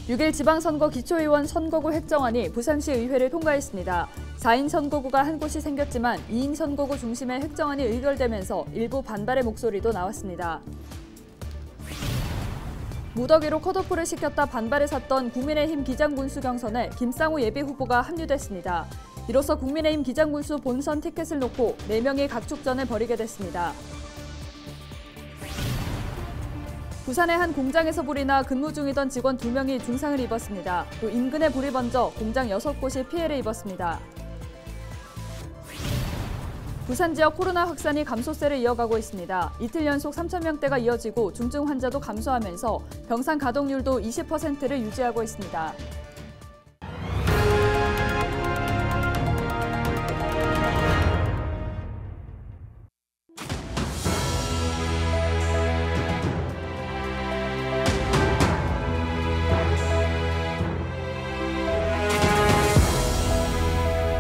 6일 지방선거 기초의원 선거구 획정안이 부산시 의회를 통과했습니다. 4인 선거구가 한 곳이 생겼지만 2인 선거구 중심의 획정안이 의결되면서 일부 반발의 목소리도 나왔습니다. 무더기로 컷오프를 시켰다 반발을 샀던 국민의힘 기장군수 경선에 김상우 예비후보가 합류됐습니다. 이로써 국민의힘 기장군수 본선 티켓을 놓고 4명이 각축전을 벌이게 됐습니다. 부산의 한 공장에서 불이 나 근무 중이던 직원 2명이 중상을 입었습니다. 또 인근에 불이 번져 공장 6곳이 피해를 입었습니다. 부산 지역 코로나 확산이 감소세를 이어가고 있습니다. 이틀 연속 3,000명대가 이어지고 중증 환자도 감소하면서 병상 가동률도 20%를 유지하고 있습니다.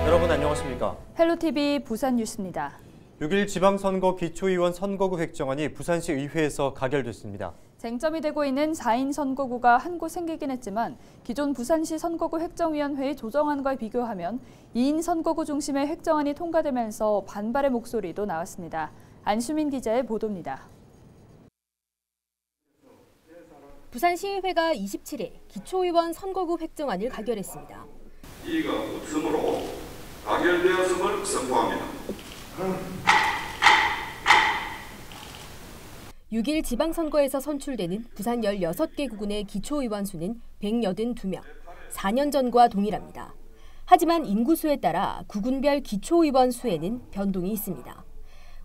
여러분 안녕하십니까? 헬로TV 부산 뉴스입니다. 6일 지방선거 기초의원 선거구 획정안이 부산시 의회에서 가결됐습니다. 쟁점이 되고 있는 4인 선거구가 한 곳 생기긴 했지만 기존 부산시 선거구 획정위원회의 조정안과 비교하면 2인 선거구 중심의 획정안이 통과되면서 반발의 목소리도 나왔습니다. 안수민 기자의 보도입니다. 부산시의회가 27일 기초의원 선거구 획정안을 가결했습니다. 이의가 없으므로 가결되었음을 선포합니다. 6일 지방선거에서 선출되는 부산 16개 구군의 기초의원 수는 182명, 4년 전과 동일합니다. 하지만 인구수에 따라 구군별 기초의원 수에는 변동이 있습니다.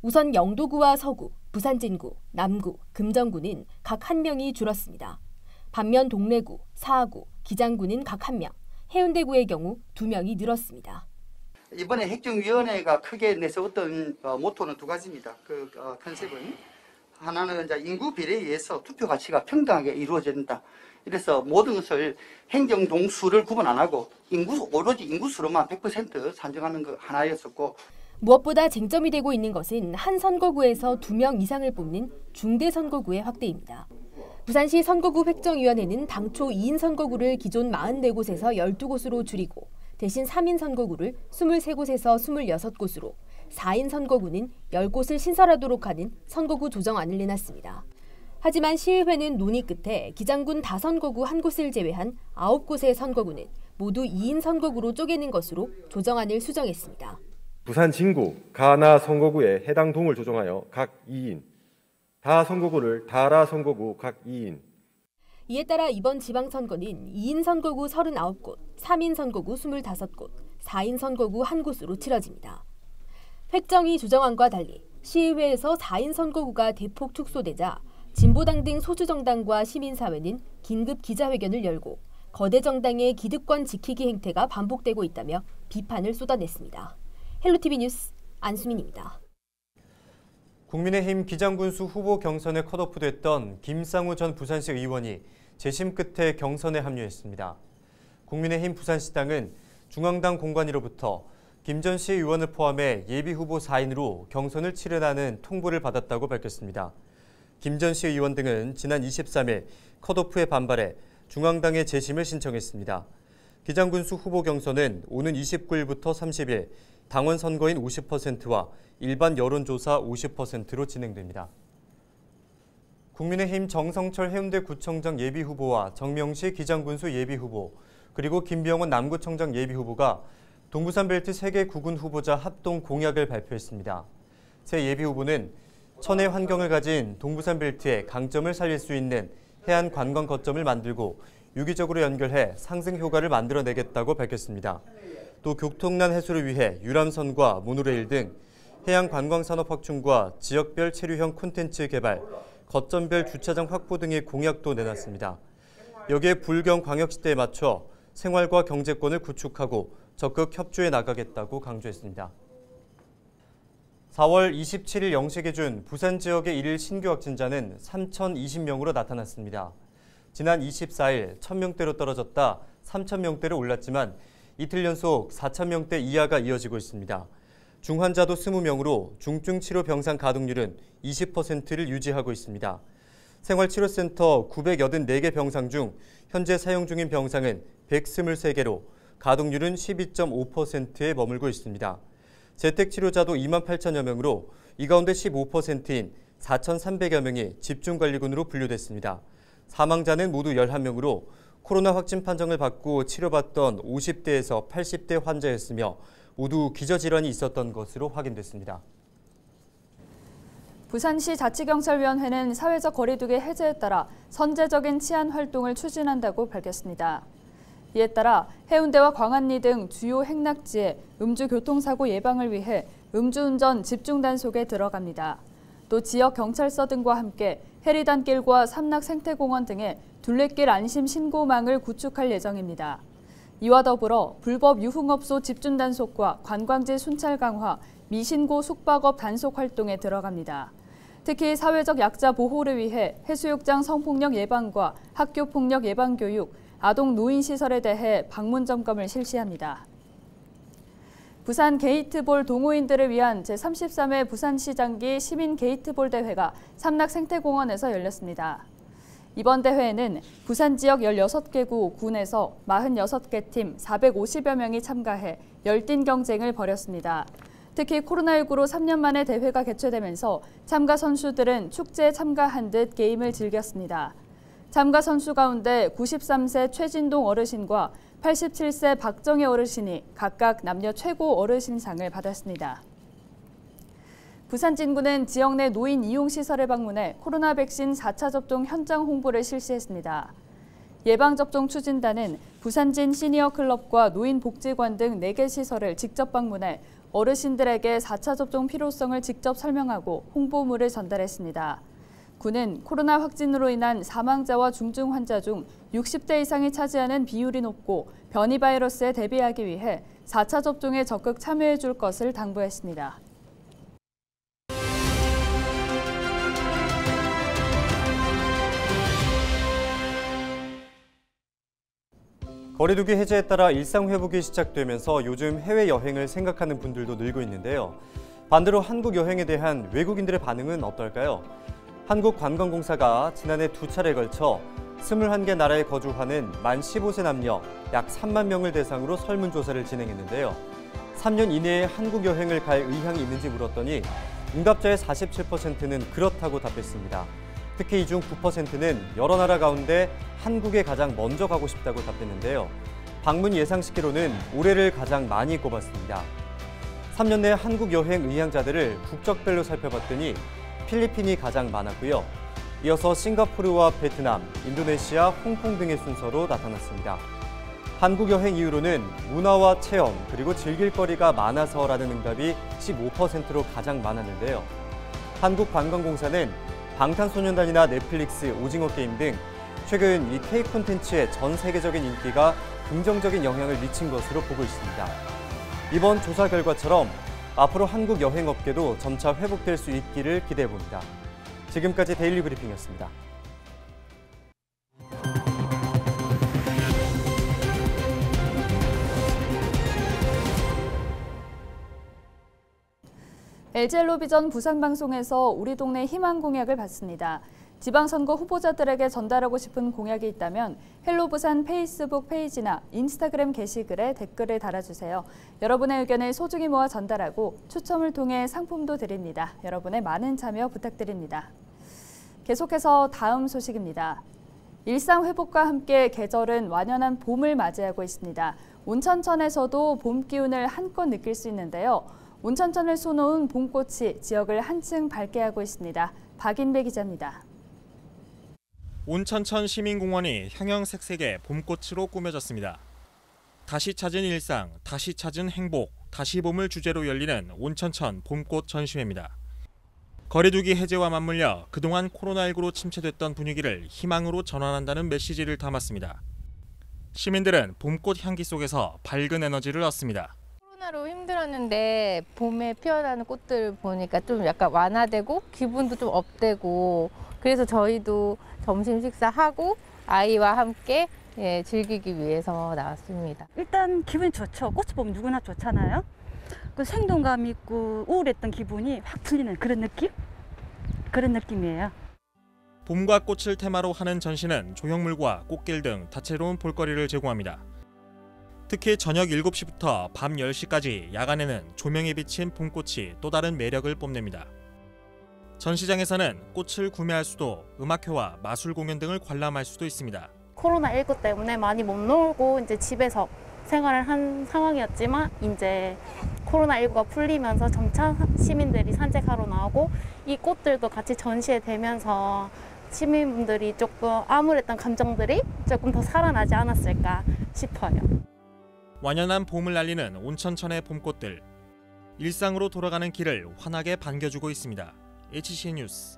우선 영도구와 서구, 부산진구, 남구, 금정구는 각 1명이 줄었습니다. 반면 동래구, 사하구, 기장구는 각 1명, 해운대구의 경우 2명이 늘었습니다. 이번에 획정위원회가 크게 내세웠던 모토는 2가지입니다. 컨셉은 하나는 이제 인구 비례에 의해서 투표 가치가 평등하게 이루어진다. 이래서 모든 것을 행정동수를 구분 안 하고 오로지 인구수로만 100% 산정하는 거 하나였었고, 무엇보다 쟁점이 되고 있는 것은 한 선거구에서 2명 이상을 뽑는 중대 선거구의 확대입니다. 부산시 선거구 획정위원회는 당초 2인 선거구를 기존 44곳에서 12곳으로 줄이고 대신 3인 선거구를 23곳에서 26곳으로 4인 선거구는 10곳을 신설하도록 하는 선거구 조정안을 내놨습니다. 하지만 시의회는 논의 끝에 기장군 다선거구 1곳을 제외한 9곳의 선거구는 모두 2인 선거구로 쪼개는 것으로 조정안을 수정했습니다. 부산 진구, 가나 선거구에 해당 동을 조정하여 각 2인, 다 선거구를 다라 선거구 각 2인. 이에 따라 이번 지방선거는 2인 선거구 39곳, 3인 선거구 25곳, 4인 선거구 1곳으로 치러집니다. 획정위 조정안과 달리 시의회에서 4인 선거구가 대폭 축소되자 진보당 등 소수정당과 시민사회는 긴급 기자회견을 열고 거대 정당의 기득권 지키기 행태가 반복되고 있다며 비판을 쏟아냈습니다. 헬로TV 뉴스 안수민입니다. 국민의힘 기장군수 후보 경선에 컷오프됐던 김상우 전 부산시 의원이 재심 끝에 경선에 합류했습니다. 국민의힘 부산시당은 중앙당 공관위로부터 김 전 시 의원을 포함해 예비후보 4인으로 경선을 치르라는 통보를 받았다고 밝혔습니다. 김 전 시 의원 등은 지난 23일 컷오프에 반발해 중앙당에 재심을 신청했습니다. 기장군수 후보 경선은 오는 29일부터 30일 당원 선거인 50%와 일반 여론조사 50%로 진행됩니다. 국민의힘 정성철 해운대구청장 예비후보와 정명시 기장군수 예비후보, 그리고 김병원 남구청장 예비후보가 동부산벨트 3개 구군 후보자 합동 공약을 발표했습니다. 새 예비후보는 천혜 환경을 가진 동부산벨트의 강점을 살릴 수 있는 해안 관광 거점을 만들고 유기적으로 연결해 상승 효과를 만들어내겠다고 밝혔습니다. 또 교통난 해소를 위해 유람선과 모노레일 등 해양 관광산업 확충과 지역별 체류형 콘텐츠 개발, 거점별 주차장 확보 등의 공약도 내놨습니다. 여기에 불경광역시대에 맞춰 생활과 경제권을 구축하고 적극 협조해 나가겠다고 강조했습니다. 4월 27일 0시 기준 부산 지역의 일일 신규 확진자는 3,020명으로 나타났습니다. 지난 24일 1,000명대로 떨어졌다 3,000명대로 올랐지만 이틀 연속 4,000명대 이하가 이어지고 있습니다. 중환자도 20명으로 중증치료 병상 가동률은 20%를 유지하고 있습니다. 생활치료센터 984개 병상 중 현재 사용 중인 병상은 123개로 가동률은 12.5%에 머물고 있습니다. 재택치료자도 2만 8천여 명으로 이 가운데 15%인 4,300여 명이 집중관리군으로 분류됐습니다. 사망자는 모두 11명으로 코로나 확진 판정을 받고 치료받던 50대에서 80대 환자였으며 모두 기저질환이 있었던 것으로 확인됐습니다. 부산시 자치경찰위원회는 사회적 거리두기 해제에 따라 선제적인 치안 활동을 추진한다고 밝혔습니다. 이에 따라 해운대와 광안리 등 주요 행락지에 음주교통사고 예방을 위해 음주운전 집중 단속에 들어갑니다. 또 지역 경찰서 등과 함께 해리단길과 삼락생태공원 등의 둘레길 안심 신고망을 구축할 예정입니다. 이와 더불어 불법 유흥업소 집중 단속과 관광지 순찰 강화, 미신고 숙박업 단속 활동에 들어갑니다. 특히 사회적 약자 보호를 위해 해수욕장 성폭력 예방과 학교 폭력 예방 교육, 아동 노인 시설에 대해 방문 점검을 실시합니다. 부산 게이트볼 동호인들을 위한 제33회 부산시장기 시민 게이트볼 대회가 삼락생태공원에서 열렸습니다. 이번 대회에는 부산 지역 16개구 군에서 46개 팀 450여 명이 참가해 열띤 경쟁을 벌였습니다. 특히 코로나19로 3년 만에 대회가 개최되면서 참가 선수들은 축제에 참가한 듯 게임을 즐겼습니다. 참가 선수 가운데 93세 최진동 어르신과 87세 박정희 어르신이 각각 남녀 최고 어르신상을 받았습니다. 부산진구는 지역 내 노인 이용시설을 방문해 코로나 백신 4차 접종 현장 홍보를 실시했습니다. 예방접종 추진단은 부산진 시니어클럽과 노인복지관 등 4개 시설을 직접 방문해 어르신들에게 4차 접종 필요성을 직접 설명하고 홍보물을 전달했습니다. 군은 코로나 확진으로 인한 사망자와 중증 환자 중 60대 이상이 차지하는 비율이 높고 변이 바이러스에 대비하기 위해 4차 접종에 적극 참여해 줄 것을 당부했습니다. 거리두기 해제에 따라 일상 회복이 시작되면서 요즘 해외여행을 생각하는 분들도 늘고 있는데요. 반대로 한국 여행에 대한 외국인들의 반응은 어떨까요? 한국관광공사가 지난해 2차례에 걸쳐 21개 나라에 거주하는 만 15세 남녀 약 3만 명을 대상으로 설문조사를 진행했는데요. 3년 이내에 한국 여행을 갈 의향이 있는지 물었더니 응답자의 47%는 그렇다고 답했습니다. 특히 이 중 9%는 여러 나라 가운데 한국에 가장 먼저 가고 싶다고 답했는데요. 방문 예상시기로는 올해를 가장 많이 꼽았습니다. 3년 내 한국 여행 의향자들을 국적별로 살펴봤더니 필리핀이 가장 많았고요. 이어서 싱가포르와 베트남, 인도네시아, 홍콩 등의 순서로 나타났습니다. 한국 여행 이유로는 문화와 체험, 그리고 즐길거리가 많아서라는 응답이 15%로 가장 많았는데요. 한국관광공사는 방탄소년단이나 넷플릭스, 오징어 게임 등 최근 이 K 콘텐츠의 전 세계적인 인기가 긍정적인 영향을 미친 것으로 보고 있습니다. 이번 조사 결과처럼 앞으로 한국 여행업계도 점차 회복될 수 있기를 기대해봅니다. 지금까지 데일리 브리핑이었습니다. LG 헬로비전 부산방송에서 우리 동네 희망 공약을 받습니다. 지방선거 후보자들에게 전달하고 싶은 공약이 있다면 헬로부산 페이스북 페이지나 인스타그램 게시글에 댓글을 달아주세요. 여러분의 의견을 소중히 모아 전달하고 추첨을 통해 상품도 드립니다. 여러분의 많은 참여 부탁드립니다. 계속해서 다음 소식입니다. 일상 회복과 함께 계절은 완연한 봄을 맞이하고 있습니다. 온천천에서도 봄 기운을 한껏 느낄 수 있는데요. 온천천을 쏘놓은 봄꽃이 지역을 한층 밝게 하고 있습니다. 박인배 기자입니다. 온천천 시민공원이 형형색색의 봄꽃으로 꾸며졌습니다. 다시 찾은 일상, 다시 찾은 행복, 다시 봄을 주제로 열리는 온천천 봄꽃 전시회입니다. 거리두기 해제와 맞물려 그동안 코로나19로 침체됐던 분위기를 희망으로 전환한다는 메시지를 담았습니다. 시민들은 봄꽃 향기 속에서 밝은 에너지를 얻습니다. 코로나로 힘들었는데 봄에 피어나는 꽃들 보니까 좀 약간 완화되고 기분도 좀 업되고 그래서 저희도 점심 식사하고 아이와 함께 즐기기 위해서 나왔습니다. 일단 기분이 좋죠. 꽃을 보면 누구나 좋잖아요. 그 생동감 있고 우울했던 기분이 확 풀리는 그런 느낌? 그런 느낌이에요. 봄과 꽃을 테마로 하는 전시는 조형물과 꽃길 등 다채로운 볼거리를 제공합니다. 특히 저녁 7시부터 밤 10시까지 야간에는 조명이 비친 봄꽃이 또 다른 매력을 뽐냅니다. 전시장에서는 꽃을 구매할 수도 음악회와 마술 공연 등을 관람할 수도 있습니다. 코로나19 때문에 많이 못 놀고 이제 집에서 생활을 한 상황이었지만 이제 코로나19가 풀리면서 점차 시민들이 산책하러 나오고 이 꽃들도 같이 전시에 되면서 시민분들이 조금 암울했던 감정들이 조금 더 살아나지 않았을까 싶어요. 완연한 봄을 알리는 온천천의 봄꽃들. 일상으로 돌아가는 길을 환하게 반겨주고 있습니다. HCN 뉴스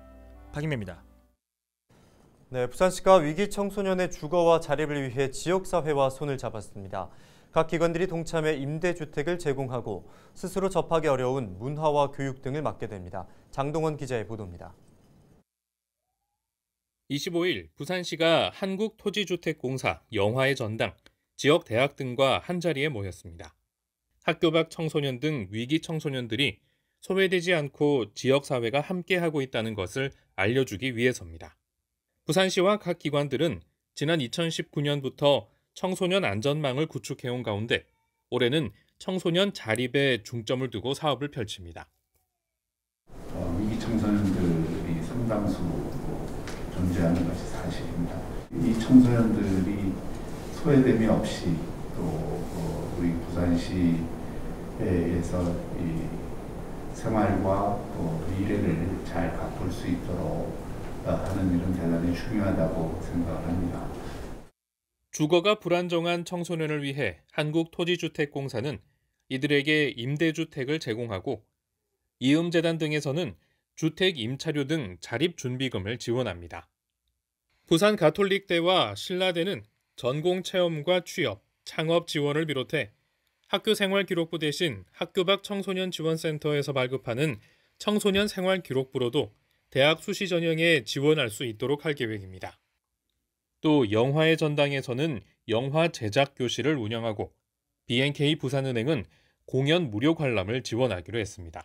박인매입니다. 네, 부산시가 위기 청소년의 주거와 자립을 위해 지역사회와 손을 잡았습니다. 각 기관들이 동참해 임대주택을 제공하고 스스로 접하기 어려운 문화와 교육 등을 맡게 됩니다. 장동원 기자의 보도입니다. 25일 부산시가 한국토지주택공사, 영화의 전당, 지역 대학 등과 한자리에 모였습니다. 학교 밖 청소년 등 위기 청소년들이 소외되지 않고 지역사회가 함께하고 있다는 것을 알려주기 위해서입니다. 부산시와 각 기관들은 지난 2019년부터 청소년 안전망을 구축해온 가운데 올해는 청소년 자립에 중점을 두고 사업을 펼칩니다. 위기 청소년들이 상당수 존재하는 것이 사실입니다. 이 청소년들이 소외됨이 없이 또 우리 부산시에서 이 생활과 또 미래를 잘 가꿀 수 있도록 하는 일은 대단히 중요하다고 생각을 합니다. 주거가 불안정한 청소년을 위해 한국토지주택공사는 이들에게 임대주택을 제공하고 이음재단 등에서는 주택 임차료 등 자립준비금을 지원합니다. 부산 가톨릭대와 신라대는 전공체험과 취업, 창업 지원을 비롯해 학교생활기록부 대신 학교 밖 청소년 지원센터에서 발급하는 청소년 생활기록부로도 대학 수시 전형에 지원할 수 있도록 할 계획입니다. 또 영화의 전당에서는 영화 제작 교실을 운영하고 BNK 부산은행은 공연 무료 관람을 지원하기로 했습니다.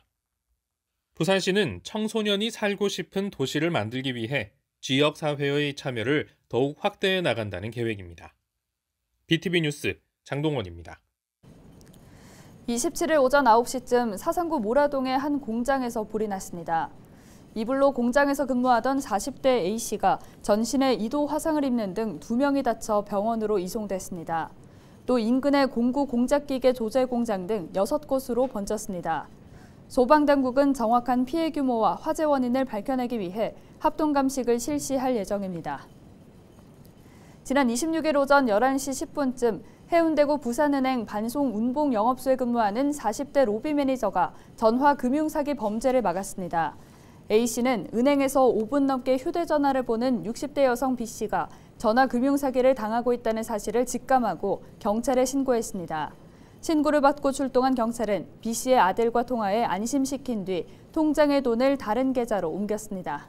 부산시는 청소년이 살고 싶은 도시를 만들기 위해 지역사회의 참여를 더욱 확대해 나간다는 계획입니다. BTV 뉴스 장동원입니다. 27일 오전 9시쯤 사상구 모라동의 한 공장에서 불이 났습니다. 이불로 공장에서 근무하던 40대 A씨가 전신에 2도 화상을 입는 등 2명이 다쳐 병원으로 이송됐습니다. 또 인근의 공구 공작기계 조제 공장 등 6곳으로 번졌습니다. 소방당국은 정확한 피해 규모와 화재 원인을 밝혀내기 위해 합동감식을 실시할 예정입니다. 지난 26일 오전 11시 10분쯤 해운대구 부산은행 반송 운봉 영업소에 근무하는 40대 로비 매니저가 전화 금융사기 범죄를 막았습니다. A씨는 은행에서 5분 넘게 휴대전화를 보는 60대 여성 B씨가 전화 금융사기를 당하고 있다는 사실을 직감하고 경찰에 신고했습니다. 신고를 받고 출동한 경찰은 B씨의 아들과 통화해 안심시킨 뒤 통장의 돈을 다른 계좌로 옮겼습니다.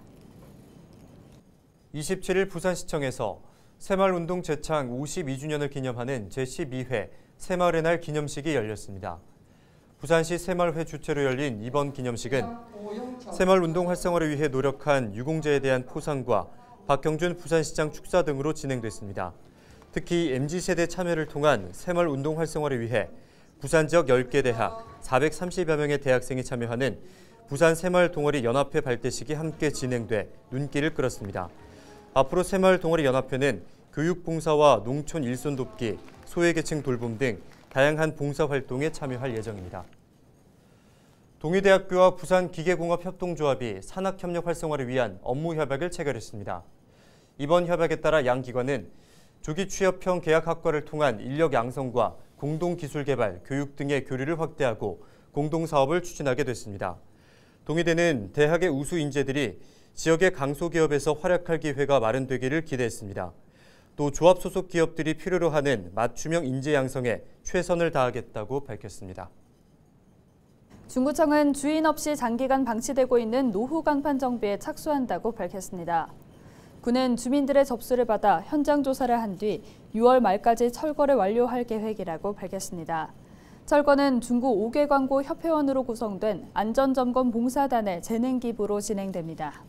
27일 부산시청에서 새마을운동 제창 52주년을 기념하는 제12회 새마을의 날 기념식이 열렸습니다. 부산시 새마을회 주최로 열린 이번 기념식은 새마을운동 활성화를 위해 노력한 유공자에 대한 포상과 박형준 부산시장 축사 등으로 진행됐습니다. 특히 MZ세대 참여를 통한 새마을운동 활성화를 위해 부산 지역 10개 대학 430여 명의 대학생이 참여하는 부산 새마을 동아리 연합회 발대식이 함께 진행돼 눈길을 끌었습니다. 앞으로 새마을 동아리 연합회는 교육봉사와 농촌 일손 돕기, 소외계층 돌봄 등 다양한 봉사활동에 참여할 예정입니다. 동의대학교와 부산기계공업협동조합이 산학협력 활성화를 위한 업무 협약을 체결했습니다. 이번 협약에 따라 양 기관은 조기 취업형 계약학과를 통한 인력 양성과 공동기술개발, 교육 등의 교류를 확대하고 공동사업을 추진하게 됐습니다. 동의대는 대학의 우수 인재들이 지역의 강소기업에서 활약할 기회가 마련되기를 기대했습니다. 또 조합 소속 기업들이 필요로 하는 맞춤형 인재 양성에 최선을 다하겠다고 밝혔습니다. 중구청은 주인 없이 장기간 방치되고 있는 노후 간판 정비에 착수한다고 밝혔습니다. 군은 주민들의 접수를 받아 현장 조사를 한 뒤 6월 말까지 철거를 완료할 계획이라고 밝혔습니다. 철거는 중구 5개 광고 협회원으로 구성된 안전점검 봉사단의 재능 기부로 진행됩니다.